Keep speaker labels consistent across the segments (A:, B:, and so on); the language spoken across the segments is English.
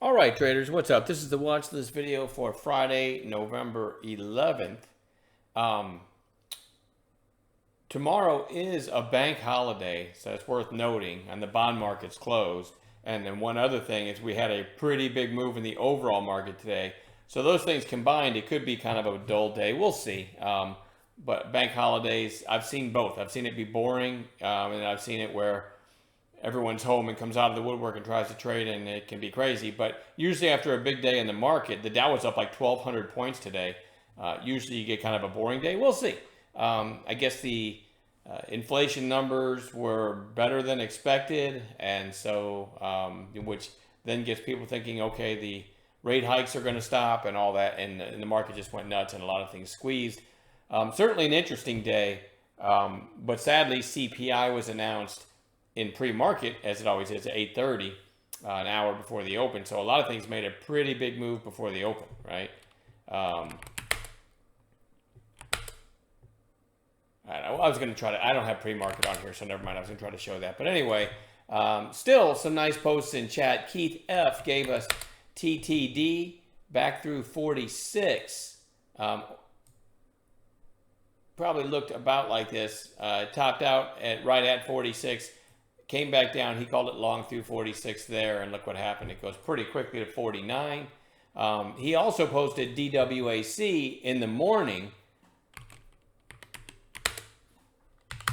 A: All right, traders, what's up? This is the watch list video for Friday, November 11th. Um, Tomorrow is a bank holiday, so it's worth noting, and the bond market's closed. And then one other thing is we had a pretty big move in the overall market today. So those things combined, it could be kind of a dull day. We'll see. But bank holidays, I've seen both. I've seen it be boring, and I've seen it where everyone's home and comes out of the woodwork and tries to trade, and it can be crazy. But usually after a big day in the market, the Dow was up like 1,200 points today. Usually you get kind of a boring day. We'll see. I guess the inflation numbers were better than expected, and so which then gets people thinking, okay, the rate hikes are going to stop and all that, and the market just went nuts and a lot of things squeezed. Certainly an interesting day, but sadly CPI was announced in pre-market, as it always is, at 8:30, an hour before the open. So a lot of things made a pretty big move before the open, right? I was going to try to, I don't have pre-market on here, so never mind. I was going to try to show that. But anyway, still some nice posts in chat. Keith F. gave us TTD back through 46. Probably looked about like this. Topped out at right at 46. Came back down. He called it long through 46 there, and look what happened. It goes pretty quickly to 49. He also posted DWAC in the morning.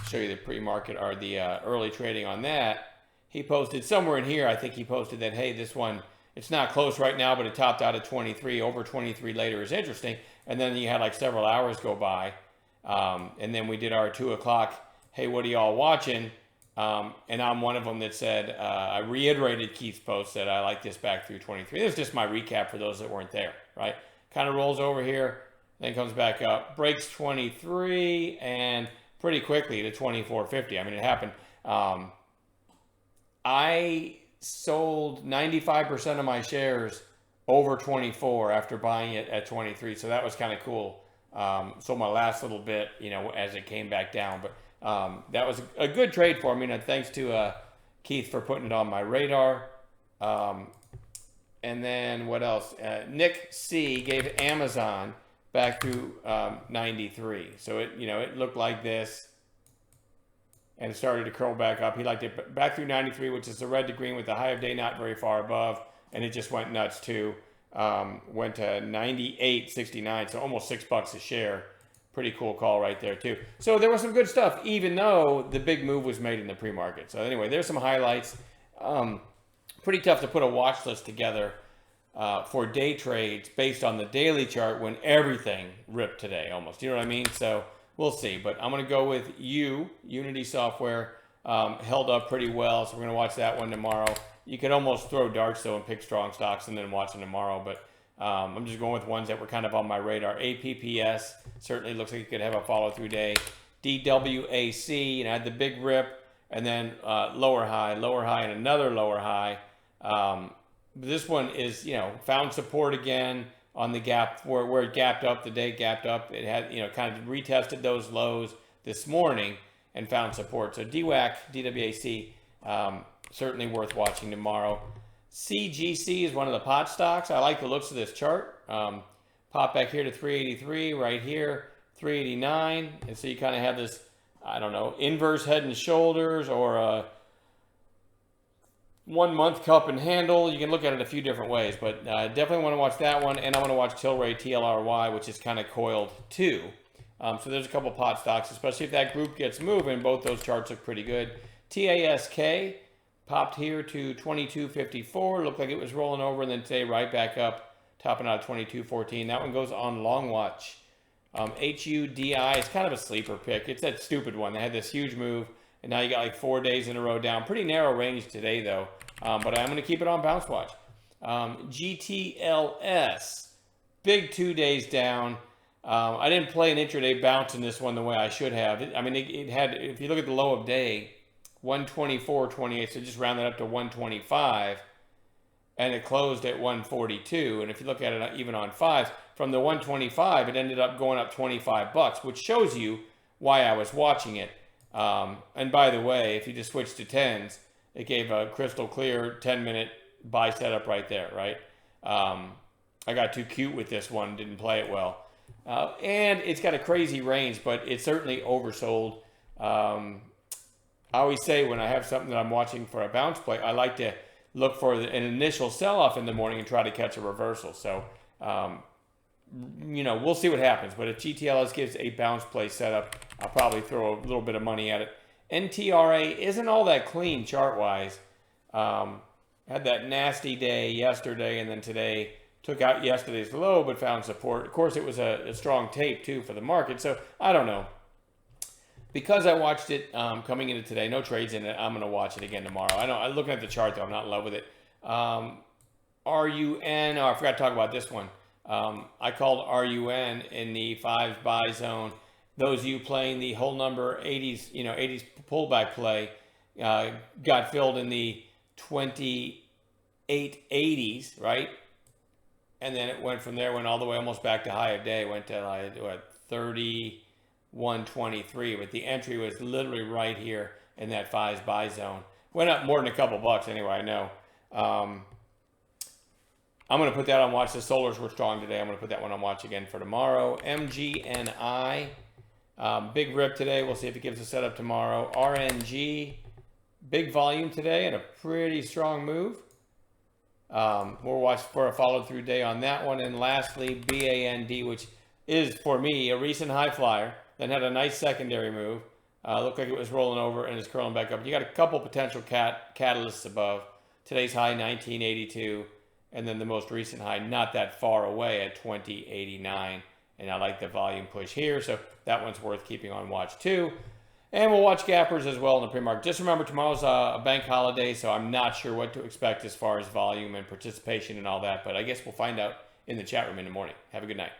A: Show you the pre-market or the early trading on that. He posted somewhere in here, I think he posted that, hey, this one, it's not close right now, but it topped out at 23. Over 23 later is interesting. And then you had like several hours go by. And then we did our 2 o'clock, hey, what are y'all watching? And I'm one of them that said, I reiterated Keith's post that I like this back through 23. This is just my recap for those that weren't there, right? Kind of rolls over here, then comes back up, breaks 23, and pretty quickly to 24.50. I mean, it happened. I sold 95% of my shares over 24 after buying it at 23. So that was kind of cool. So my last little bit, as it came back down, but that was a good trade for me. And thanks to Keith for putting it on my radar. And then what else? Nick C gave Amazon back through 93. So it looked like this and started to curl back up. He liked it back through 93, which is the red to green with the high of day not very far above. And it just went nuts too. Went to 98.69, so almost $6 a share. Pretty cool call right there too. So there was some good stuff, even though the big move was made in the pre-market. So anyway, there's some highlights. Pretty tough to put a watch list together for day trades based on the daily chart when everything ripped today almost. You know what I mean? So we'll see. But I'm going to go with Unity Software. Held up pretty well, so we're going to watch that one tomorrow. You could almost throw darts, though, and pick strong stocks and then watch them tomorrow. But I'm just going with ones that were kind of on my radar. APPS certainly looks like it could have a follow-through day. DWAC, had the big rip, and then lower high, and another lower high. This one is, found support again on the gap where it gapped up. The day gapped up. It had, kind of retested those lows this morning and found support. So DWAC, certainly worth watching tomorrow. CGC is one of the pot stocks. I like the looks of this chart. Pop back here to 383, right here, 389. And so you kind of have this, inverse head and shoulders or a 1 month cup and handle. You can look at it a few different ways, but definitely want to watch that one. And I want to watch Tilray TLRY, which is kind of coiled too. So there's a couple pot stocks, especially if that group gets moving. Both those charts look pretty good. TASK popped here to 22.54. Looked like it was rolling over, and then today right back up, topping out at 22.14. That one goes on long watch. HUDI is kind of a sleeper pick. It's that stupid one. They had this huge move, and now you got like 4 days in a row down. Pretty narrow range today, though. But I'm going to keep it on bounce watch. GTLS, big 2 days down. I didn't play an intraday bounce in this one the way I should have. It had, if you look at the low of day, 124.28, so just round that up to 125, and it closed at 142. And if you look at it even on fives, from the 125, it ended up going up $25, which shows you why I was watching it. And by the way, if you just switch to tens, it gave a crystal clear 10-minute buy setup right there, right? I got too cute with this one, didn't play it well. And it's got a crazy range, but it's certainly oversold. I always say when I have something that I'm watching for a bounce play, I like to look for an initial sell-off in the morning and try to catch a reversal. So, we'll see what happens. But if GTLS gives a bounce play setup, I'll probably throw a little bit of money at it. NTRA isn't all that clean chart-wise. Had that nasty day yesterday, and then today took out yesterday's low, but found support. Of course, it was a strong tape, too, for the market. So, I don't know. Because I watched it coming into today, no trades in it, I'm going to watch it again tomorrow. I'm looking at the chart, though. I'm not in love with it. RUN, I forgot to talk about this one. I called RUN in the 5 buy zone. Those of you playing the whole number 80s, 80s pullback play got filled in the 2880s, right? And then it went from there, went all the way almost back to high of day, went to 31.23, but the entry was literally right here in that 5 buy zone. Went up more than a couple bucks anyway, I know. I'm going to put that on watch. The solars were strong today. I'm going to put that one on watch again for tomorrow. MGNI, big rip today. We'll see if it gives a setup tomorrow. RNG, big volume today and a pretty strong move. We'll watch for a follow-through day on that one. And lastly, BAND, which is, for me, a recent high flyer. Then had a nice secondary move. Looked like it was rolling over and is curling back up. You got a couple potential catalysts above. Today's high, 1982. And then the most recent high, not that far away at 2089. And I like the volume push here. So that one's worth keeping on watch too. And we'll watch gappers as well in the pre-market. Just remember, tomorrow's a bank holiday, so I'm not sure what to expect as far as volume and participation and all that. But I guess we'll find out in the chat room in the morning. Have a good night.